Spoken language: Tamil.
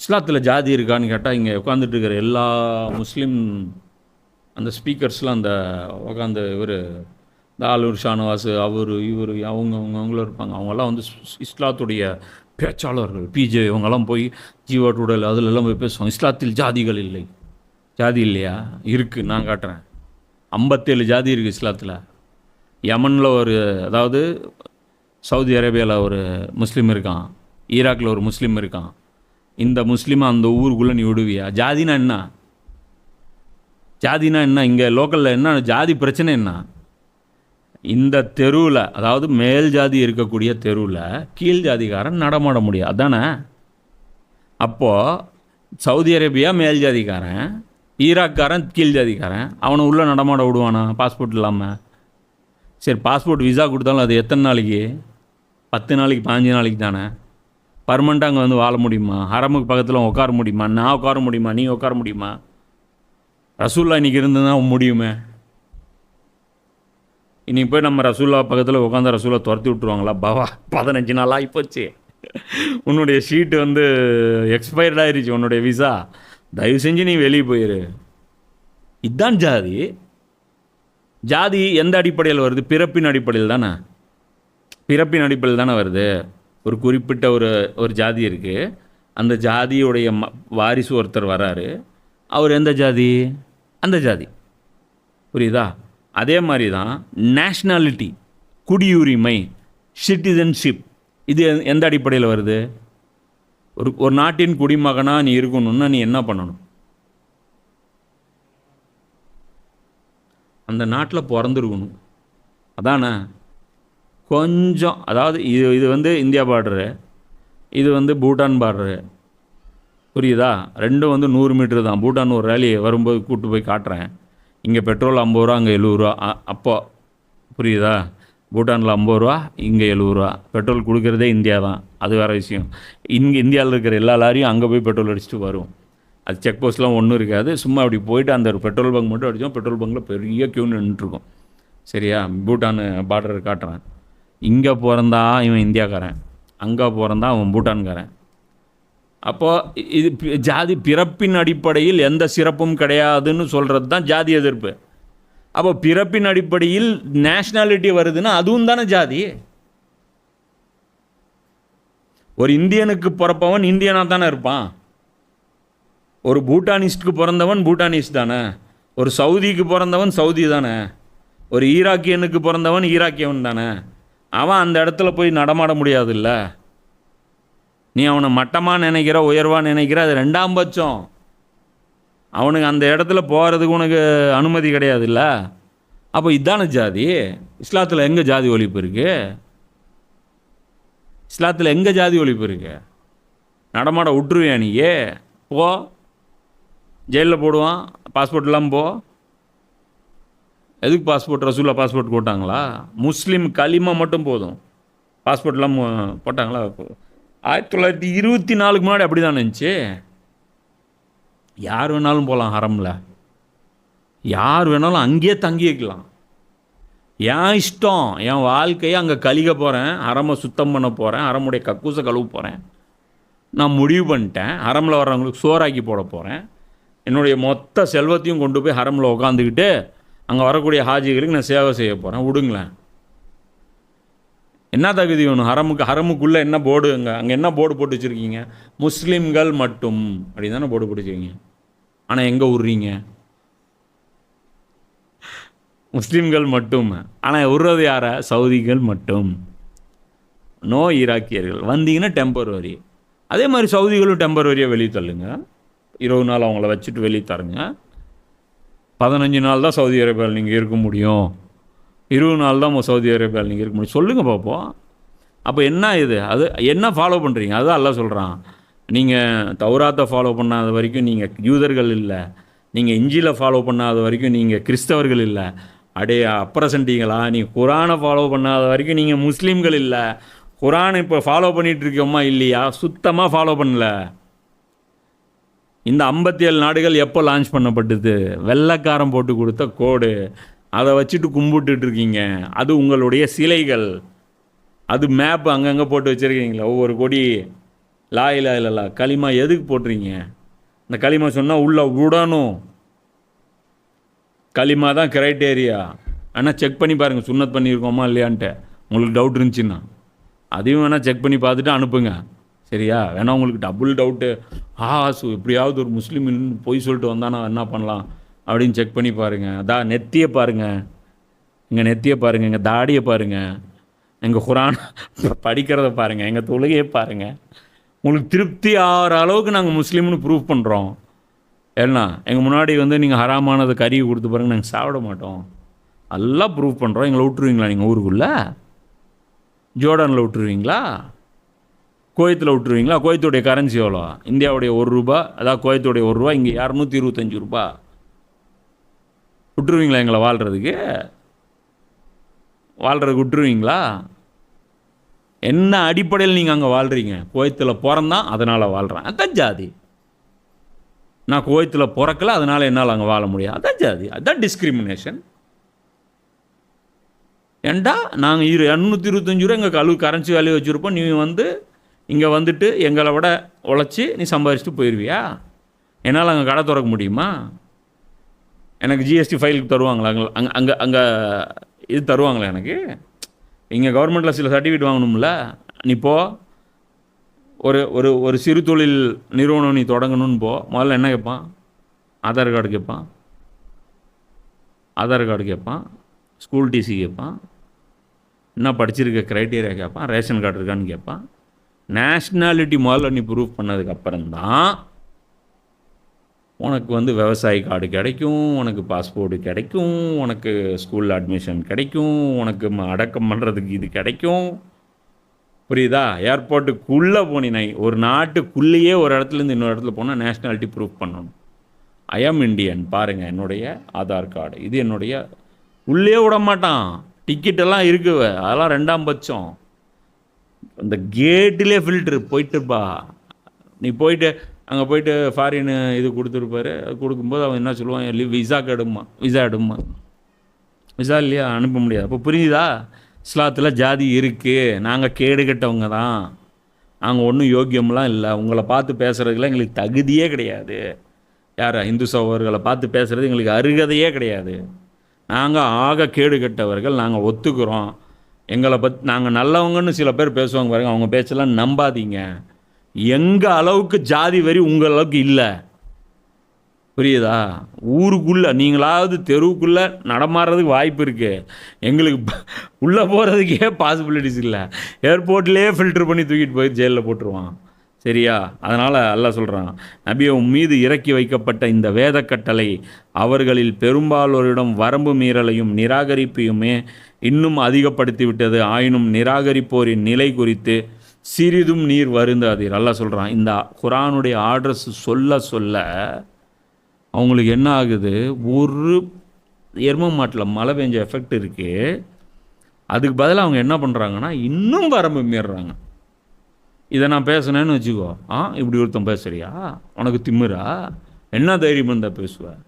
இஸ்லாத்தில் ஜாதி இருக்கான்னு கேட்டால் இங்கே உட்காந்துட்டு இருக்கிற எல்லா முஸ்லீம் அந்த ஸ்பீக்கர்ஸ்லாம் அந்த உட்காந்து இவர் தாலூர் ஷானவாஸ் அவர் இவர் அவங்களும் இருப்பாங்க. அவங்கெல்லாம் வந்து இஸ்லாத்துடைய பேச்சாளர்கள். பிஜே இவங்கெல்லாம் போய் ஜீவா டுடல் அதிலெல்லாம் போய் பேசுவாங்க. இஸ்லாத்தில் ஜாதிகள் இல்லை. ஜாதி இல்லையா? இருக்குது, நான் காட்டுறேன். 57 ஜாதி இருக்குது இஸ்லாத்தில். யமனில் அதாவது சவுதி அரேபியாவில் ஒரு முஸ்லீம் இருக்கான், ஈராக்கில் ஒரு முஸ்லீம் இருக்கான். இந்த முஸ்லீமை அந்த ஊருக்குள்ளே நீ விடுவியா? ஜாதினா என்ன? ஜாதினா என்ன? இங்கே லோக்கலில் என்ன ஜாதி பிரச்சனை என்ன? இந்த தெருவில், அதாவது மேல் ஜாதி இருக்கக்கூடிய தெருவில் கீழ் ஜாதிக்காரன் நடமாட முடியாது, அதானே? அப்போது சவுதி அரேபியா மேல் ஜாதிக்காரன், ஈராக்காரன் கீழ் ஜாதிக்காரன், அவனை உள்ளே நடமாட விடுவானா பாஸ்போர்ட் இல்லாமல்? சரி, பாஸ்போர்ட் விசா கொடுத்தாலும் அது எத்தனை நாளைக்கு? 10 நாளைக்கு 15 நாளைக்கு தானே. பர்மனெண்ட்டாக அங்கே வந்து வாழ முடியுமா? ஹரமுக்கு பக்கத்தில் உட்கார முடியுமா? நான் உட்கார முடியுமா? நீ உட்கார முடியுமா? ரசூல்லா இன்றைக்கி இருந்ததுன்னா முடியுமே. இன்றைக்கி போய் நம்ம ரசூல்லா பக்கத்தில் உட்காந்து ரசூல்லா துரத்தி விட்ருவாங்களா? பவா 15 நாளாக ஆகிப்போச்சு, உன்னுடைய ஷீட்டு வந்து எக்ஸ்பயர்ட் ஆகிருச்சு, உன்னுடைய விசா, தயவு செஞ்சு நீ வெளியே போயிரு. இதுதான் ஜாதி. ஜாதி எந்த அடிப்படையில் வருது? பிறப்பின் அடிப்படையில் தானே. பிறப்பின் அடிப்படையில் தானே வருது. ஒரு குறிப்பிட்ட ஒரு ஜாதி இருக்குது, அந்த ஜாதியுடைய வாரிசு ஒருத்தர் வராரு, அவர் எந்த ஜாதி? அந்த ஜாதி. புரியுதா? அதே மாதிரி தான் நேஷ்னாலிட்டி, குடியுரிமை, சிட்டிசன்ஷிப், இது எந்த அடிப்படையில் வருது? ஒரு நாட்டின் குடிமகனாக நீ இருக்கணும்னா நீ என்ன பண்ணணும்? அந்த நாட்டில் பிறந்திருக்கணும், அதானே? கொஞ்சம், அதாவது இது வந்து இந்தியா பார்டரு, இது வந்து பூட்டான் பார்டரு, புரியுதா? ரெண்டும் வந்து 100 மீட்டர் தான். பூட்டான் ஒரு ரேலி வரும்போது கூப்பிட்டு போய் காட்டுறேன். இங்கே பெட்ரோல் 50 ரூபா, அங்கே 70 ரூபா. அப்போ புரியுதா? பூட்டானில் 50 ரூபா, இங்கே 70 ரூபா. பெட்ரோல் கொடுக்குறதே இந்தியா தான், அது வேறு விஷயம். இங்கே இந்தியாவில் இருக்கிற எல்லா லாரியும் அங்கே போய் பெட்ரோல் அடிச்சுட்டு வரும். அது செக் போஸ்ட்லாம் ஒன்றும் இருக்காது. சும்மா அப்படி போயிட்டு அந்த ஒரு பெட்ரோல் பங்க் மட்டும் அடித்தோம். பெட்ரோல் பங்கில் பெரிய க்யூ நின்றுருக்கும். சரியா? பூட்டான் பார்டர் காட்டுறேன். இங்கே பிறந்தா இவன் இந்தியாக்காரன், அங்கே பிறந்தா அவன் பூட்டான்காரன். அப்போது இது ஜாதி பிறப்பின் அடிப்படையில் எந்த சிறப்பும் கிடையாதுன்னு சொல்கிறது தான் ஜாதி எதிர்ப்பு. அப்போ பிறப்பின் அடிப்படையில் நேஷ்னாலிட்டி வருதுன்னா அதுவும் தானே ஜாதி. ஒரு இந்தியனுக்கு பிறப்பவன் இந்தியனாக தானே இருப்பான். ஒரு பூட்டானிஸ்டுக்கு பிறந்தவன் பூட்டானிஸ்ட் தானே. ஒரு சவுதிக்கு பிறந்தவன் சவுதி தானே. ஒரு ஈராக்கியனுக்கு பிறந்தவன் ஈராக்கியவன் தானே. அவன் அந்த இடத்துல போய் நடமாட முடியாதுல்ல. நீ அவனை மட்டமாக நினைக்கிற, உயர்வாக நினைக்கிற, அது 2ஆம் பட்சம். அவனுக்கு அந்த இடத்துல போகிறதுக்கு உனக்கு அனுமதி கிடையாதுல்ல. அப்போ இதான ஜாதி. இஸ்லாத்தில் எங்கே ஜாதி ஒழிப்பு இருக்குது? இஸ்லாத்தில் எங்கே ஜாதி ஒழிப்பு இருக்கு? நடமாட விட்டுருவியா நீயே? போ, ஜெயிலில் போடுவான். பாஸ்போர்ட் இல்லாமல் போ. எதுக்கு பாஸ்போர்ட்? ரசூல்லா பாஸ்போர்ட் போட்டாங்களா? முஸ்லீம் களிமா மட்டும் போதும், பாஸ்போர்ட் இல்லாமல் போட்டாங்களா? 1924 முன்னாடி அப்படி தான் இருந்துச்சு. யார் வேணாலும் போகலாம் ஹரமில், யார் வேணாலும் அங்கேயே தங்கி வைக்கலாம். என் இஷ்டம், என் வாழ்க்கையை அங்கே கழிக்க போகிறேன், ஹரமை சுத்தம் பண்ண போகிறேன், ஹரமுடைய கக்கூசை கழுவ போகிறேன், நான் முடிவு பண்ணிட்டேன். ஹரமில் வர்றவங்களுக்கு சோறாக்கி போட போகிறேன். என்னுடைய மொத்த செல்வத்தையும் கொண்டு போய் ஹரமில் உட்காந்துக்கிட்டு அங்கே வரக்கூடிய ஹாஜிகளுக்கு நான் சேவை செய்ய போகிறேன், விடுங்களேன். என்ன தகுதி வேணும்? ஹரமுக்குள்ளே என்ன போர்டு? அங்கே என்ன போர்டு போட்டு வச்சுருக்கீங்க? முஸ்லீம்கள் மட்டும் அப்படின்னு தானே போர்டு போட்டு வச்சுருக்கீங்க. ஆனால் எங்கே விட்றீங்க? முஸ்லீம்கள் மட்டும். ஆனால் விட்றது யாரை? சவுதிகள் மட்டும். நோ ஈராக்கியர்கள். வந்தீங்கன்னா டெம்பரவரி. அதே மாதிரி சவுதிகளும் டெம்பரவரியாக வெளியே தள்ளுங்க. 20 நாள் அவங்கள வச்சுட்டு வெளியே தருங்க. 15 நாள் தான் சவுதி அரேபியாவில் நீங்கள் இருக்க முடியும், 20 நாள் தான் சவுதி அரேபியாவில் நீங்கள் இருக்க முடியும். சொல்லுங்கள் பார்ப்போம். அப்போ என்ன இது? அது என்ன ஃபாலோ பண்ணுறீங்க? அதுதான் எல்லாம் சொல்கிறான். நீங்கள் தௌராத்தை ஃபாலோ பண்ணாத வரைக்கும் நீங்கள் யூதர்கள் இல்லை, நீங்கள் இஞ்சியில் ஃபாலோ பண்ணாத வரைக்கும் நீங்கள் கிறிஸ்தவர்கள் இல்லை. அடே அப்ரசன்ட்டிங்களா? நீங்கள் குரானை ஃபாலோ பண்ணாத வரைக்கும் நீங்கள் முஸ்லீம்கள் இல்லை. குரான் இப்போ ஃபாலோ பண்ணிகிட்டு இருக்கோமா இல்லையா? சுத்தமாக ஃபாலோ பண்ணல. இந்த 57 நாடுகள் எப்போ லான்ச் பண்ணப்பட்டது? வெள்ளைக்காரன் போட்டு கொடுத்த கோடு. அதை வச்சுட்டு கும்பிட்டுட்டு இருக்கீங்க. அது உங்களுடைய சிலைகள், அது மேப் அங்கங்கே போட்டு வச்சுருக்கீங்களா? ஒவ்வொரு கொடி லா இலாஹ இல்லல்லாஹ் களிமா எதுக்கு போட்டுறீங்க? இந்த களிமா சொன்னால் உள்ளே விடணும். களிமா தான் கிரைட்டேரியா. ஆனால் செக் பண்ணி பாருங்கள் சுன்னத் பண்ணியிருக்கோமா இல்லையான்ட்டு. உங்களுக்கு டவுட் இருந்துச்சுன்னா அதையும் வேணால் செக் பண்ணி பார்த்துட்டு அனுப்புங்க. சரியா? வேணா உங்களுக்கு டபுள் டவுட்டு, எப்படியாவது ஒரு முஸ்லீம் பொய் சொல்லிட்டு வந்தானா என்ன பண்ணலாம் அப்படின்னு செக் பண்ணி பாருங்கள். அதான் நெத்தியை பாருங்கள், எங்கள் நெத்தியை பாருங்கள், எங்கள் தாடியை பாருங்கள், எங்கள் குரான் படிக்கிறத பாருங்கள், எங்கள் தொழுகையை பாருங்கள். உங்களுக்கு திருப்தி ஆகிற அளவுக்கு நாங்கள் முஸ்லீம்னு ப்ரூவ் பண்ணுறோம். ஏன்னா எங்கள் முன்னாடி வந்து நீங்கள் ஹராமானது கறியை கொடுத்து பாருங்கள், நாங்கள் சாப்பிட மாட்டோம். எல்லாம் ப்ரூவ் பண்ணுறோம். எங்களை விட்டுருவீங்களா நீங்கள் ஊருக்குள்ளே? ஜோர்டானில் விட்டுருவீங்களா? குவைத்தில் விட்டுருவீங்களா? குவைத்துடைய கரன்சி எவ்வளோ? இந்தியாவுடைய ₹1, அதாவது குவைத்துடைய ₹1 இங்கே 225 விட்டுருவீங்களா எங்களை வாழ்கிறதுக்கு விட்டுருவீங்களா? என்ன அடிப்படையில் நீங்கள் அங்கே வாழ்கிறீங்க? குவைத்தில் பிறந்தான் அதனால் வாழ்கிறேன், அதான் ஜாதி. நான் குவைத்தில் பிறக்கல அதனால் என்னால் அங்கே வாழ முடியாது, அதான் ஜாதி, அதான் டிஸ்கிரிமினேஷன். ஏண்டா நாங்கள் ₹225 எங்கள் கரன்சி வேல்யூ வச்சுருப்போம், நீ வந்து இங்கே வந்துட்டு எங்களை விட உழைச்சி நீ சம்பாதிச்சுட்டு போயிடுவியா? என்னால் அங்கே கடை திறக்க முடியுமா? எனக்கு ஜிஎஸ்டி ஃபைலுக்கு தருவாங்களா? அங்கே அங்கே அங்கே இது தருவாங்களா எனக்கு? இங்கே கவர்மெண்ட்டில் சில சர்டிஃபிகேட் வாங்கணும்ல. நீ போ, ஒரு ஒரு ஒரு சிறு தொழில் நிறுவனம் நீ தொடங்கணும்னு போ, முதல்ல என்ன கேட்பான்? ஆதார் கார்டு கேட்பான், ஸ்கூல் டிசி கேட்பான், என்ன படிச்சிருக்க க்ரைட்டீரியா கேட்பான், ரேஷன் கார்டு இருக்கான்னு கேட்பான். நேஷ்னாலிட்டி முதல்ல நீ ப்ரூவ் பண்ணதுக்கப்புறம்தான் உனக்கு வந்து விவசாய கார்டு கிடைக்கும், உனக்கு பாஸ்போர்ட்டு கிடைக்கும், உனக்கு ஸ்கூலில் அட்மிஷன் கிடைக்கும், உனக்கு அடக்கம் பண்ணுறதுக்கு இது கிடைக்கும். புரியுதா? ஏர்போர்ட்டுக்குள்ளே போனீங்க, ஒரு நாட்டுக்குள்ளேயே ஒரு இடத்துலேருந்து இன்னொரு இடத்துல போனால் நேஷ்னாலிட்டி ப்ரூவ் பண்ணணும். ஐ ஆம் இண்டியன் பாருங்கள், என்னுடைய ஆதார் கார்டு இது, என்னுடைய உள்ளே விட மாட்டான். டிக்கெட்டெல்லாம் இருக்குது, அதெல்லாம் 2ஆம் பட்சம். அந்த கேட்டிலே ஃபில்ட்ரு போயிட்டுப்பா. நீ போயிட்டு அங்கே போயிட்டு ஃபாரின் இது கொடுத்துருப்பாரு, அது கொடுக்கும்போது அவன் என்ன சொல்லுவான்? விசா எடுமா, விசா இல்லையா அனுப்ப முடியாது. அப்போ புரியுதா? இஸ்லாத்தில் ஜாதி இருக்குது. நாங்கள் கேடு கட்டவங்க தான், நாங்கள் ஒன்றும் யோக்கியம்லாம் இல்லை, உங்களை பார்த்து பேசுகிறதுக்கெல்லாம் எங்களுக்கு தகுதியே கிடையாது. யார்? இந்து சகோதரர்களை பார்த்து பேசுகிறது எங்களுக்கு அருகதையே கிடையாது. நாங்கள் ஆக கேடு கட்டவர்கள், நாங்கள் ஒத்துக்கிறோம். எங்களை நாங்கள் நல்லவங்கன்னு சில பேர் பேசுவாங்க பாருங்க, அவங்க பேச்செல்லாம் நம்பாதீங்க. எங்கள் அளவுக்கு ஜாதி வரி உங்கள் அளவுக்கு இல்லை. புரியுதா? ஊருக்குள்ளே நீங்களாவது தெருவுக்குள்ளே நடமாடுறதுக்கு வாய்ப்பு இருக்குது, எங்களுக்கு உள்ளே போகிறதுக்கே பாசிபிலிட்டிஸ் இல்லை. ஏர்போர்ட்லேயே ஃபில்டர் பண்ணி தூக்கிட்டு போய் ஜெயிலில் போட்டுருவான். சரியா? அதனால் அல்லாஹ் சொல்கிறான், நபியை மீது இறக்கி வைக்கப்பட்ட இந்த வேத கட்டளை அவர்களில் பெரும்பாலோரிடம் வரம்பு மீறலையும் நிராகரிப்பையுமே இன்னும் அதிகப்படுத்தி விட்டது. ஆயினும் நிராகரிப்போரின் நிலை குறித்து சிறிதும் நீர் வருந்தாதீர். அல்லாஹ் சொல்கிறான், இந்த குரானுடைய ஆர்டர்ஸ் சொல்ல சொல்ல அவங்களுக்கு என்ன ஆகுது? ஒரு எரும மாட்டில் மழை பெஞ்ச எஃபெக்ட் இருக்குது. அதுக்கு பதிலாக அவங்க என்ன பண்ணுறாங்கன்னா இன்னும் வரம்பு மீறுறாங்க. இதை நான் பேசுனேன்னு வச்சுக்கோ, இப்படி ஒருத்தன் பேசுறியா? உனக்கு திமிரா? என்ன தைரியம் இருந்தால் பேசுவேன்?